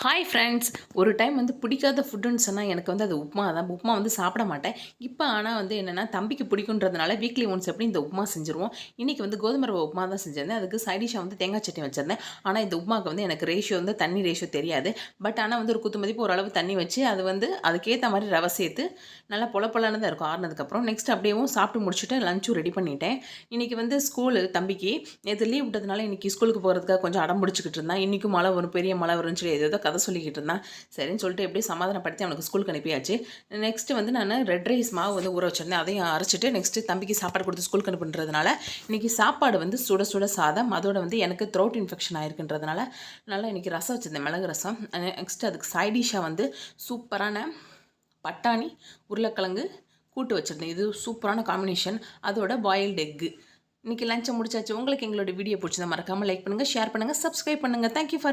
Hi friends. ஒரு time வந்து பிடிக்காத ஃபுட்டுன்னு சொன்னால் எனக்கு வந்து அது உப்புமா தான். உப்புமா வந்து சாப்பிட மாட்டேன். இப்போ ஆனால் வந்து என்னென்னா தம்பிக்கு பிடிக்குன்றதுனால வீக்லி ஒன்ஸ் எப்படி இந்த உப்புமா செஞ்சுருவோம். இன்றைக்கி வந்து கோதுமை ரவை உப்புமா தான் செஞ்சிருந்தேன். அதுக்கு சைடிஷாக வந்து தேங்காய் சட்னி வச்சுருந்தேன். ஆனால் இந்த உப்புமாவுக்கு வந்து எனக்கு ரேஷியோ வந்து தண்ணி ரேஷியோ தெரியாது. பட் ஆனால் வந்து ஒரு குத்து மதிப்பு ஓரளவு தண்ணி வச்சு அது வந்து அதுக்கேற்ற மாதிரி ரவை சேர்த்து நல்லா பொல தான் இருக்கும் ஆறுனதுக்கப்புறம். நெக்ஸ்ட் அப்படியேவும் சாப்பிட்டு முடிச்சுட்டு லஞ்சும் ரெடி பண்ணிட்டேன். இன்றைக்கி வந்து ஸ்கூலு தம்பிக்கு நேற்று லீவ் விட்டதுனால இன்றைக்கி ஸ்கூலுக்கு போகிறதுக்காக கொஞ்சம் அடம் பிடிச்சிக்கிட்டு இருந்தான். இன்றைக்கும் மழை வரும், பெரிய மழை வரும்னு சொல்லி ஏதோ கதை சொல்லிக்கிட்டு இருந்தான். சரின்னு சொல்லிட்டு எப்படியும் சமாதானப்படுத்தி அவனுக்கு ஸ்கூலுக்கு அனுப்பியாச்சு. நெக்ஸ்ட்டு வந்து நான் ரெட் ரைஸ் மாவு வந்து ஊற வச்சிருந்தேன். அதையும் அரைச்சிட்டு நெக்ஸ்ட்டு தம்பிக்கு சாப்பாடு கொடுத்து ஸ்கூலுக்கு அனுப்புன்றதுனால இன்றைக்கி சாப்பாடு வந்து சுட சுட சாதம். அதோட வந்து எனக்கு த்ரோட் இன்ஃபெக்ஷன் ஆயிருக்குன்றதுனால நல்லா இன்றைக்கி ரசம் வச்சுருந்தேன், மிளகு ரசம். நெக்ஸ்ட்டு அதுக்கு சைடிஷாக வந்து சூப்பரான பட்டாணி உருளைக்கிழங்கு கூட்டு வச்சுருந்தேன். இது சூப்பரான காம்பினேஷன். அதோட பாயில்டு எக்கு. இன்றைக்கி லஞ்சை முடிச்சாச்சு. உங்களுக்கு எங்களோட வீடியோ பிடிச்சதை மறக்காமல் லைக் பண்ணுங்கள், ஷேர் பண்ணுங்கள், சப்ஸ்கிரைப் பண்ணுங்கள். Thank you for